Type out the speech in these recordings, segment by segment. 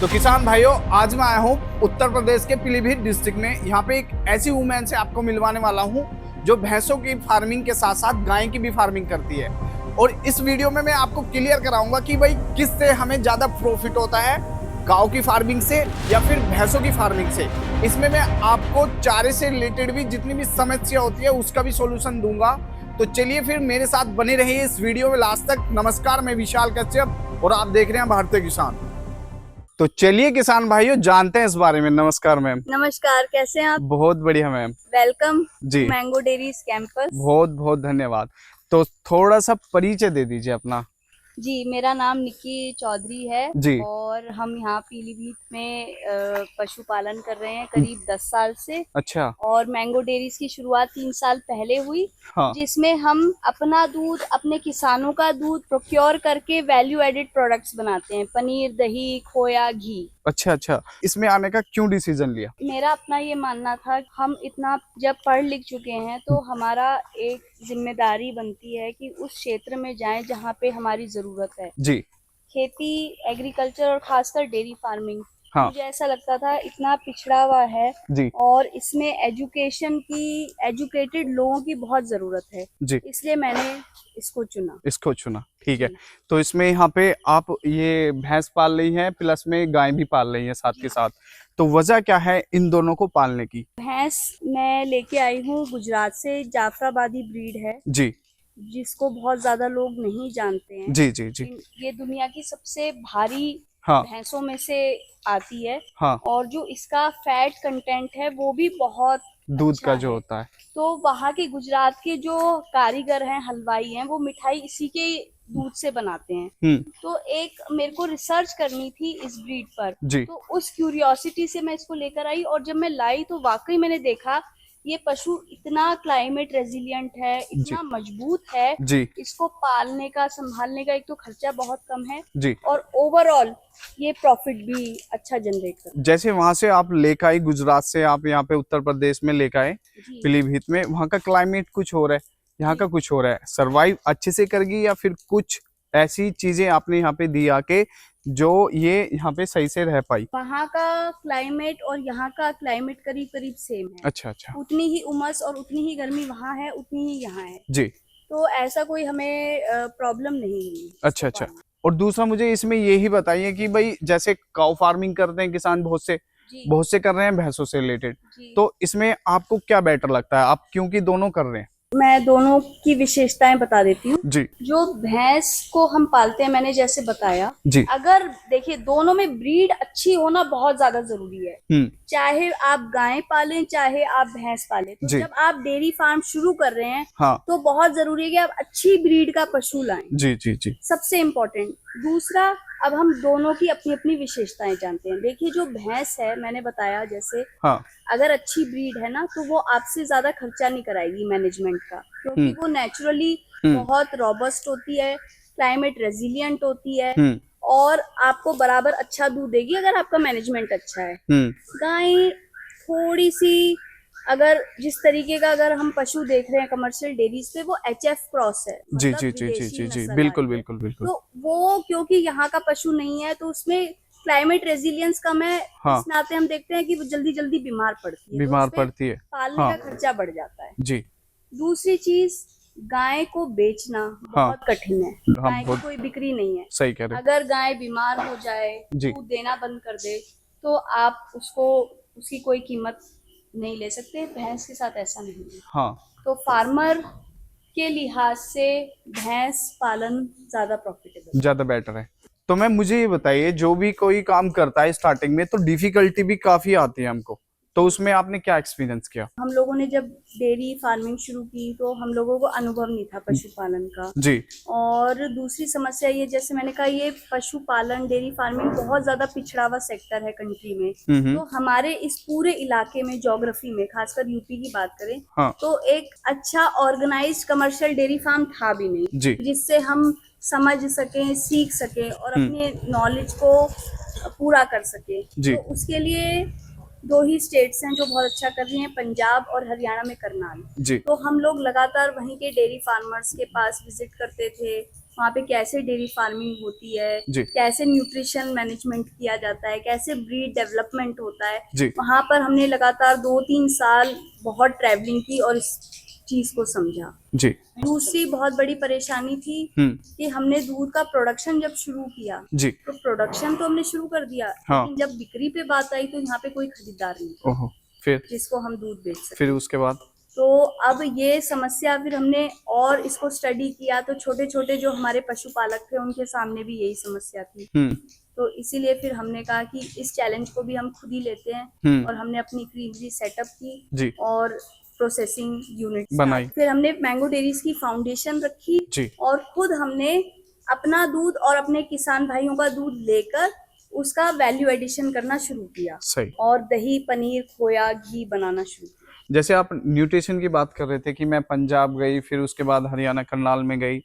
तो किसान भाइयों, आज मैं आया हूँ उत्तर प्रदेश के पीलीभीत डिस्ट्रिक्ट में। यहाँ पे एक ऐसी वुमेन से आपको मिलवाने वाला हूँ जो भैंसों की फार्मिंग के साथ साथ गाय की भी फार्मिंग करती है। और इस वीडियो में मैं आपको क्लियर कराऊंगा कि भाई किससे हमें ज्यादा प्रॉफिट होता है, गाँव की फार्मिंग से या फिर भैंसों की फार्मिंग से। इसमें मैं आपको चारे से रिलेटेड भी जितनी भी समस्या होती है उसका भी सोल्यूशन दूंगा। तो चलिए फिर मेरे साथ बने रहिए इस वीडियो में लास्ट तक। नमस्कार, मैं विशाल कश्यप और आप देख रहे हैं भारतीय किसान। तो चलिए किसान भाइयों, जानते हैं इस बारे में। नमस्कार मैम। नमस्कार, कैसे हैं आप? बहुत बढ़िया मैम। वेलकम जी, मैंगो डेयरीज कैंपस। बहुत बहुत धन्यवाद। तो थोड़ा सा परिचय दे दीजिए अपना। जी, मेरा नाम निक्की चौधरी है जी। और हम यहाँ पीलीभीत में पशुपालन कर रहे हैं करीब 10 साल से। अच्छा। और मैंगो डेयरीज की शुरुआत 3 साल पहले हुई, हाँ। जिसमें हम अपना दूध, अपने किसानों का दूध प्रोक्योर करके वैल्यू एडेड प्रोडक्ट्स बनाते हैं, पनीर, दही, खोया, घी। अच्छा अच्छा, इसमें आने का क्यों डिसीजन लिया? मेरा अपना ये मानना था, हम इतना जब पढ़ लिख चुके हैं तो हमारा एक जिम्मेदारी बनती है कि उस क्षेत्र में जाएं जहाँ पे हमारी जरूरत है। जी। खेती, एग्रीकल्चर और खासकर डेयरी फार्मिंग, हाँ। मुझे ऐसा लगता था इतना पिछड़ा हुआ है जी और इसमें एजुकेटेड लोगों की बहुत जरूरत है। जी, इसलिए मैंने इसको चुना। इसको चुना, ठीक है। जी। तो इसमें यहाँ पे आप ये भैंस पाल रही हैं, प्लस में गाय भी पाल रही हैं साथ के साथ। तो वजह क्या है इन दोनों को पालने की? भैंस मैं लेके आई हूँ गुजरात से, जाफराबादी ब्रीड है, जी जिसको बहुत ज्यादा लोग नहीं जानते हैं। जी जी जी। ये दुनिया की सबसे भारी हाँ भैंसों में से आती है। हाँ। और जो इसका फैट कंटेंट है वो भी बहुत दूध अच्छा का जो है। होता है। तो वहाँ के गुजरात के जो कारीगर हैं, हलवाई हैं, वो मिठाई इसी के दूध से बनाते हैं। तो एक मेरे को रिसर्च करनी थी इस ब्रीड पर, जी तो उस क्यूरियोसिटी से मैं इसको लेकर आई। और जब मैं लाई तो वाकई मैंने देखा ये पशु इतना क्लाइमेट रेजिलिएंट है, जी इतना मजबूत है। जी इसको पालने का, संभालने का एक तो खर्चा बहुत कम है जी। और ओवरऑल ये प्रॉफिट भी अच्छा जनरेट करता जैसे वहां से आप लेकर आई, गुजरात से आप यहाँ पे उत्तर प्रदेश में लेकर आए है। जी पीलीभीत में, वहाँ का क्लाइमेट कुछ हो रहा है, यहाँ का कुछ हो रहा है। सरवाइव अच्छे से करेगी या फिर कुछ ऐसी चीजें आपने यहाँ पे दी आके जो ये यहाँ पे सही से रह पाई? वहाँ का क्लाइमेट और यहाँ का क्लाइमेट करीब करीब सेम है। अच्छा अच्छा। उतनी ही उमस और उतनी ही गर्मी वहाँ है, उतनी ही यहाँ है। जी। तो ऐसा कोई हमें प्रॉब्लम नहीं हुई। अच्छा अच्छा। और दूसरा मुझे इसमें यही बताइए कि भाई जैसे काउ फार्मिंग करते हैं किसान, बहुत से कर रहे हैं भैंसों से रिलेटेड। तो इसमें आपको क्या बेटर लगता है, आप क्योंकि दोनों कर रहे हैं? मैं दोनों की विशेषताएं बता देती हूँ। जी जो भैंस को हम पालते हैं, मैंने जैसे बताया, जी। अगर देखिए दोनों में ब्रीड अच्छी होना बहुत ज्यादा जरूरी है। चाहे आप गाय पालें चाहे आप भैंस पालें। तो जब आप डेयरी फार्म शुरू कर रहे हैं, हाँ। तो बहुत जरूरी है कि आप अच्छी ब्रीड का पशु लाएं। जी जी जी। सबसे इम्पोर्टेंट। दूसरा, अब हम दोनों की अपनी अपनी विशेषताएं जानते हैं। देखिए जो भैंस है, मैंने बताया जैसे, हाँ। अगर अच्छी ब्रीड है ना तो वो आपसे ज्यादा खर्चा नहीं कराएगी मैनेजमेंट का, क्योंकि वो नेचुरली बहुत रॉबस्ट होती है, क्लाइमेट रेजिलिएंट होती है और आपको बराबर अच्छा दूध देगी अगर आपका मैनेजमेंट अच्छा है। गाय थोड़ी सी, अगर जिस तरीके का अगर हम पशु देख रहे हैं कमर्शियल डेयरीज पे, वो HF क्रॉस है, जी मतलब जी जी जी विदेशी जी जी, नस्ल बिल्कुल आई है। बिल्कुल बिल्कुल। तो वो क्योंकि यहाँ का पशु नहीं है तो उसमें क्लाइमेट रेजिलियंस कम है। हाँ। इस नाते हम देखते हैं कि वो जल्दी जल्दी बीमार पड़ती है, बीमार तो उसमें पड़ती है। पालने हाँ। का खर्चा बढ़ जाता है। जी। दूसरी चीज, गाय को बेचना बहुत कठिन है। गाय की कोई बिक्री नहीं है। सही कह रहे हैं। अगर गाय बीमार हो जाए, दूध देना बंद कर दे, तो आप उसको, उसकी कोई कीमत नहीं ले सकते। भैंस के साथ ऐसा नहीं है। हाँ। तो फार्मर के लिहाज से भैंस पालन ज्यादा प्रॉफिटेबल, ज्यादा बेटर है। तो मैम मुझे ये बताइए, जो भी कोई काम करता है स्टार्टिंग में तो डिफिकल्टी भी काफी आती है हमको, तो उसमें आपने क्या एक्सपीरियंस किया? हम लोगों ने जब डेयरी फार्मिंग शुरू की तो हम लोगों को अनुभव नहीं था पशुपालन का। जी। और दूसरी समस्या ये, जैसे मैंने कहा, ये पशुपालन, डेयरी फार्मिंग बहुत ज्यादा पिछड़ा हुआ सेक्टर है कंट्री में। तो हमारे इस पूरे इलाके में, ज्योग्राफी में, खासकर यूपी की बात करें, हाँ। तो एक अच्छा ऑर्गेनाइज्ड कमर्शियल डेयरी फार्म था भी नहीं, जिससे हम समझ सकें, सीख सकें और अपने नॉलेज को पूरा कर सके। तो उसके लिए दो ही स्टेट्स हैं जो बहुत अच्छा कर रही हैं, पंजाब और हरियाणा में करनाल। तो हम लोग लगातार वहीं के डेयरी फार्मर्स के पास विजिट करते थे, वहाँ पे कैसे डेयरी फार्मिंग होती है, जी। कैसे न्यूट्रिशन मैनेजमेंट किया जाता है, कैसे ब्रीड डेवलपमेंट होता है। जी। वहाँ पर हमने लगातार 2-3 साल बहुत ट्रैवलिंग की और इस चीज को समझा। जी। दूसरी बहुत बड़ी परेशानी थी कि हमने दूध का प्रोडक्शन जब शुरू किया, जी। तो प्रोडक्शन तो हमने शुरू कर दिया, हाँ। लेकिन जब बिक्री पे बात आई तो यहाँ पे कोई खरीदार नहीं था। ओहो, फिर जिसको हम दूध बेच सकें। फिर उसके बाद तो अब ये समस्या फिर हमने और इसको स्टडी किया, तो छोटे छोटे जो हमारे पशुपालक थे उनके सामने भी यही समस्या थी। तो इसीलिए फिर हमने कहा कि इस चैलेंज को भी हम खुद ही लेते हैं और हमने अपनी क्रीमरी सेटअप की जी। और प्रोसेसिंग यूनिट बनाई। फिर हमने मैंगो डेयरीज की फाउंडेशन रखी जी। और खुद हमने अपना दूध और अपने किसान भाइयों का दूध लेकर उसका वैल्यू एडिशन करना शुरू किया। सही। और दही, पनीर, खोया, घी बनाना शुरू किया। जैसे आप न्यूट्रिशन की बात कर रहे थे कि मैं पंजाब गई, फिर उसके बाद हरियाणा करनाल में गई,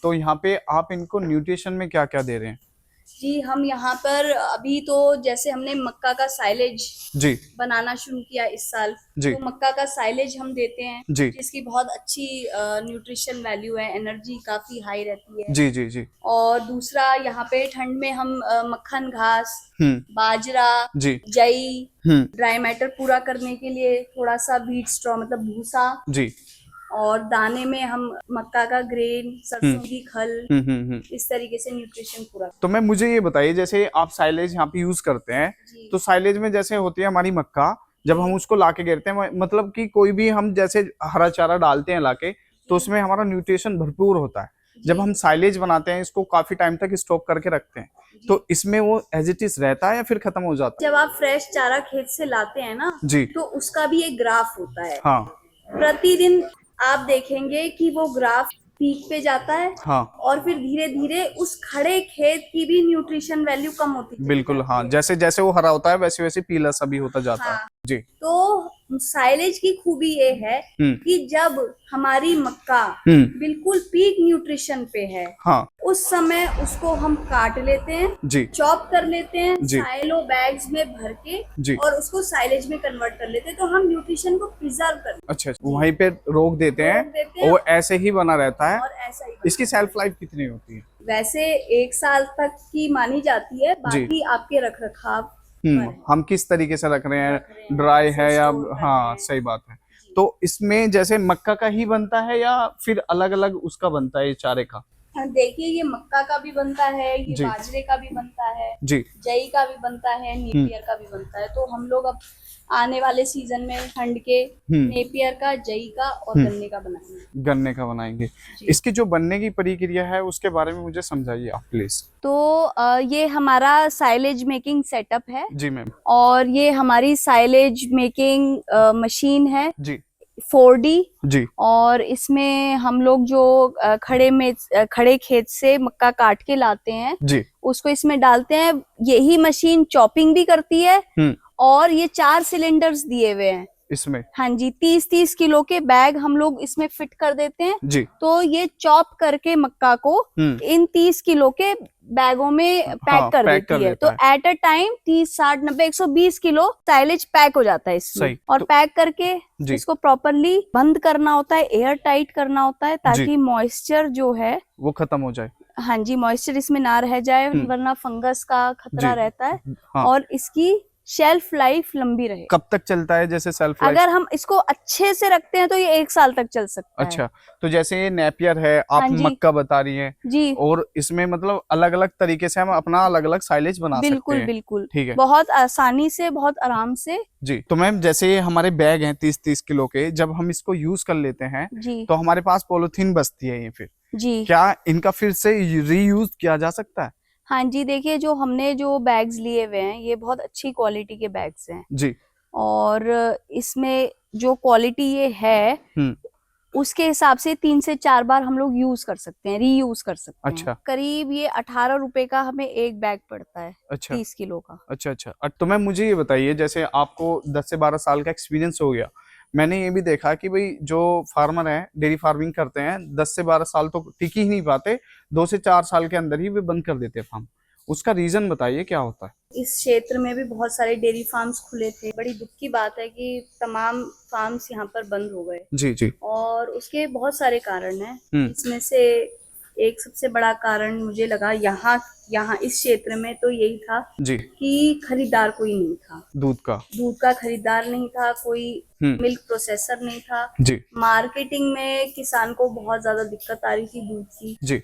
तो यहाँ पे आप इनको न्यूट्रिशन में क्या क्या दे रहे हैं? जी, हम यहाँ पर अभी तो जैसे हमने मक्का का साइलेज जी बनाना शुरू किया इस साल, जी। तो मक्का का साइलेज हम देते हैं जी। जिसकी बहुत अच्छी न्यूट्रिशन वैल्यू है, एनर्जी काफी हाई रहती है। जी जी जी। और दूसरा यहाँ पे ठंड में हम मक्खन घास, बाजरा, जी, जई, ड्राई मैटर पूरा करने के लिए थोड़ा सा व्हीट स्ट्रॉ मतलब भूसा जी, और दाने में हम मक्का का ग्रेन, सरसों की खल, इस तरीके से न्यूट्रिशन पूरा। तो मैं मुझे ये बताइए, जैसे आप साइलेज यहाँ पे यूज करते हैं, तो साइलेज में जैसे होती है हमारी मक्का, जब हम उसको लाके गिरते हैं, मतलब कि कोई भी हम जैसे हरा चारा डालते हैं लाके, तो उसमें हमारा न्यूट्रिशन भरपूर होता है। जब हम साइलेज बनाते हैं, इसको काफी टाइम तक स्टॉक करके रखते हैं, तो इसमें वो एज इट इज रहता है या फिर खत्म हो जाता है? जब आप फ्रेश चारा खेत से लाते हैं ना जी, तो उसका भी एक ग्राफ होता है। हाँ। प्रतिदिन आप देखेंगे कि वो ग्राफ पीक पे जाता है। हाँ। और फिर धीरे धीरे उस खड़े खेत की भी न्यूट्रिशन वैल्यू कम होती है। बिल्कुल, हाँ, जैसे जैसे वो हरा होता है वैसे वैसे पीला सा भी होता जाता है। जी। तो साइलेज की खूबी ये है कि जब हमारी मक्का बिल्कुल पीक न्यूट्रिशन पे है, हाँ, उस समय उसको हम काट लेते हैं, जी, चॉप कर लेते हैं, जी, साइलो बैग्स में भर के जी, और उसको साइलेज में कन्वर्ट कर लेते हैं, तो हम न्यूट्रिशन को प्रिजर्व करते हैं। अच्छा, वहीं पे रोक देते हैं और वो ऐसे ही बना रहता है। और ऐसा ही इसकी सेल्फ लाइफ कितनी होती है? वैसे 1 साल तक की मानी जाती है, बाकी आपके रख रखाव। हम किस तरीके से रख रहे हैं, ड्राई है या, हाँ, सही बात है। तो इसमें जैसे मक्का का ही बनता है या फिर अलग अलग उसका बनता है, ये चारे का? देखिए, ये मक्का का भी बनता है, ये बाजरे का भी बनता है, जी, जई का भी बनता है, नेपियर का भी बनता है। तो हम लोग अब आने वाले सीजन में ठंड के नेपियर का, जई का और गन्ने का बनाएंगे। गन्ने का बनाएंगे। इसकी जो बनने की प्रक्रिया है उसके बारे में मुझे समझाइए आप प्लीज। तो ये हमारा साइलेज मेकिंग सेटअप है। जी मैम। और ये हमारी साइलेज मेकिंग मशीन है जी, 4D। जी। और इसमें हम लोग जो खड़े खेत से मक्का काट के लाते हैं, जी, उसको इसमें डालते हैं। यही मशीन चॉपिंग भी करती है और ये 4 सिलेंडर्स दिए हुए हैं इसमें। हाँ जी, 30-30 किलो के बैग हम लोग इसमें फिट कर देते हैं। जी। तो ये चॉप करके मक्का को इन 30 किलो के बैगों में पैक कर देती है। तो at a time 30, 60, 90, 120 kilo silage pack हो जाता है इसमें। और पैक करके इसको प्रॉपरली बंद करना होता है, एयर टाइट करना होता है, ताकि मॉइस्चर जो है वो खत्म हो जाए। हाँ जी, मॉइस्चर इसमें ना रह जाए, वरना फंगस का खतरा रहता है। और इसकी शेल्फ लाइफ लंबी रहे। कब तक चलता है जैसे शेल्फ लाइफ? अगर हम इसको अच्छे से रखते हैं तो ये 1 साल तक चल सकता है। अच्छा, तो जैसे ये नेपियर है, आप मक्का बता रही हैं जी, और इसमें मतलब अलग अलग तरीके से हम अपना अलग अलग साइलेज बना सकते हैं। बिल्कुल बिल्कुल, ठीक है, बहुत बहुत आसानी से, बहुत आराम से। जी। तो मैम, जैसे ये हमारे बैग हैं 30-30 किलो के, जब हम इसको यूज कर लेते हैं जी, तो हमारे पास पॉलिथीन बचती है, ये फिर जी, क्या इनका फिर से रीयूज किया जा सकता है? हाँ जी, देखिए, जो हमने जो बैग्स लिए हुए हैं ये बहुत अच्छी क्वालिटी के बैग्स हैं जी। और इसमें जो क्वालिटी ये है उसके हिसाब से 3 से 4 बार हम लोग यूज कर सकते हैं, रीयूज कर सकते हैं। करीब ये 18 रुपए का हमें एक बैग पड़ता है। अच्छा, 30 किलो का। अच्छा अच्छा। तो मैम मुझे ये बताइए, जैसे आपको 10 से 12 साल का एक्सपीरियंस हो गया, मैंने ये भी देखा कि भाई जो फार्मर हैं, डेयरी फार्मिंग करते हैं, 10 से 12 साल तो टिक ही नहीं पाते, 2 से 4 साल के अंदर ही वे बंद कर देते हैं फार्म। उसका रीजन बताइए क्या होता है? इस क्षेत्र में भी बहुत सारे डेयरी फार्म्स खुले थे। बड़ी दुख की बात है कि तमाम फार्म्स यहाँ पर बंद हो गए। जी जी। और उसके बहुत सारे कारण हैं। इसमें से एक सबसे बड़ा कारण मुझे लगा यहाँ इस क्षेत्र में तो यही था जी कि खरीदार कोई नहीं था। दूध का खरीदार नहीं था, कोई मिल्क प्रोसेसर नहीं था। जी मार्केटिंग में किसान को बहुत ज्यादा दिक्कत आ रही थी दूध की। जी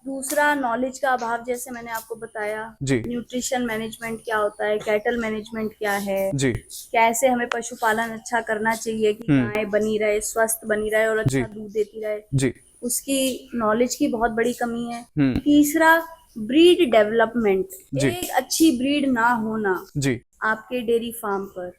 दूसरा नॉलेज का अभाव, जैसे मैंने आपको बताया। जी न्यूट्रिशन मैनेजमेंट क्या होता है, कैटल मैनेजमेंट क्या है, जी कैसे हमें पशुपालन अच्छा करना चाहिए कि गाय बनी रहे, स्वस्थ बनी रहे और अच्छा दूध देती रहे, जी उसकी नॉलेज की बहुत बड़ी कमी है। तीसरा, ब्रीड डेवलपमेंट, एक अच्छी ब्रीड ना होना जी आपके डेयरी फार्म पर,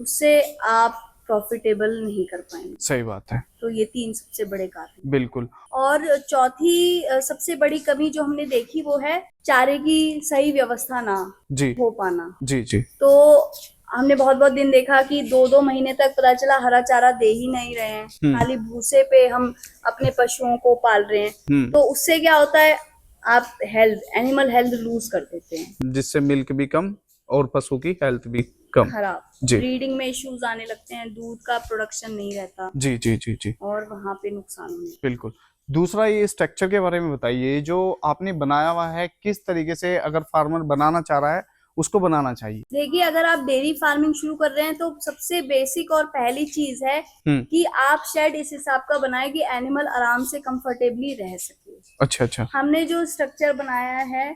उससे आप प्रॉफिटेबल नहीं कर पाएंगे। सही बात है। तो ये 3 सबसे बड़े कारण। बिल्कुल। और चौथी सबसे बड़ी कमी जो हमने देखी वो है चारे की सही व्यवस्था ना जी हो पाना। जी जी तो हमने बहुत दिन देखा कि 2-2 महीने तक पता चला हरा चारा दे ही नहीं रहे हैं, खाली भूसे पे हम अपने पशुओं को पाल रहे हैं। तो उससे क्या होता है, आप एनिमल हेल्थ लूज कर देते हैं, जिससे मिल्क भी कम और पशु की हेल्थ भी कम, खराब, ब्रीडिंग में इश्यूज आने लगते हैं, दूध का प्रोडक्शन नहीं रहता। जी जी जी जी और वहां पे नुकसान होने। बिल्कुल। दूसरा, ये स्ट्रक्चर के बारे में बताइए जो आपने बनाया हुआ है, किस तरीके से अगर फार्मर बनाना चाह रहा है उसको बनाना चाहिए। देखिए, अगर आप डेयरी फार्मिंग शुरू कर रहे हैं तो सबसे बेसिक और पहली चीज है कि आप शेड इस हिसाब का बनाए कि एनिमल आराम से कंफर्टेबली रह सके। अच्छा। हमने जो स्ट्रक्चर बनाया है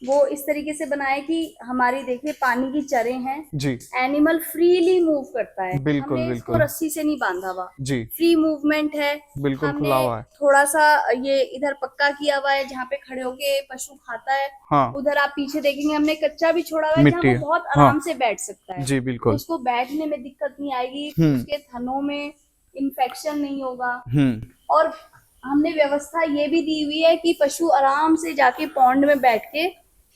वो इस तरीके से बनाया कि हमारी, देखिए, पानी की चरे हैं जी, एनिमल फ्रीली मूव करता है। बिल्कुल हमने बिल्कुल इसको रस्सी से नहीं बांधा हुआ जी, फ्री मूवमेंट है। बिल्कुल हमने खुला हुआ है। थोड़ा सा ये इधर पक्का किया हुआ है जहाँ पे खड़े होके पशु खाता है। हाँ, उधर आप पीछे देखेंगे हमने कच्चा भी छोड़ा हुआ है जहाँ वो बहुत आराम से बैठ सकता है। जी बिल्कुल। उसको बैठने में दिक्कत नहीं आएगी, उसके थनों में इन्फेक्शन नहीं होगा। और हमने व्यवस्था ये भी दी हुई है कि पशु आराम से जाके पॉन्ड में बैठ के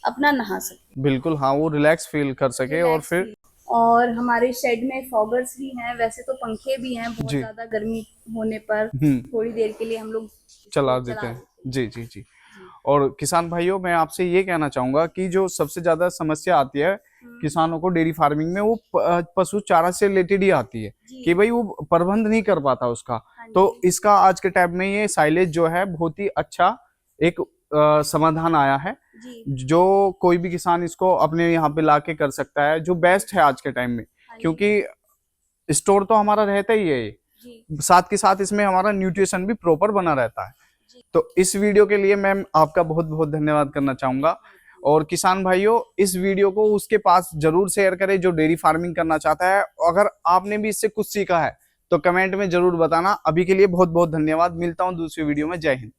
अपना नहा सके। बिल्कुल, हाँ, वो रिलैक्स फील कर सके। और फिर और हमारे शेड में फॉगर्स भी हैं, वैसे तो पंखे भी हैं, बहुत ज्यादा गर्मी होने पर थोड़ी देर के लिए हम लोग चला देते हैं। जी जी जी। और किसान भाइयों, मैं आपसे ये कहना चाहूंगा कि जो सबसे ज्यादा समस्या आती है किसानों को डेयरी फार्मिंग में, वो पशु चारा से रिलेटेड ही आती है कि भाई वो प्रबंध नहीं कर पाता उसका। तो इसका आज के टाइम में ये साइलेज जो है बहुत ही अच्छा एक समाधान आया है, जो कोई भी किसान इसको अपने यहाँ पे लाके कर सकता है, जो बेस्ट है आज के टाइम में। क्योंकि स्टोर तो हमारा रहता ही है, साथ के साथ इसमें हमारा न्यूट्रिशन भी प्रॉपर बना रहता है। तो इस वीडियो के लिए मैं आपका बहुत बहुत धन्यवाद करना चाहूंगा। और किसान भाइयों, इस वीडियो को उसके पास जरूर शेयर करें जो डेयरी फार्मिंग करना चाहता है। अगर आपने भी इससे कुछ सीखा है तो कमेंट में जरूर बताना। अभी के लिए बहुत बहुत धन्यवाद। मिलता हूं दूसरी वीडियो में। जय हिंद।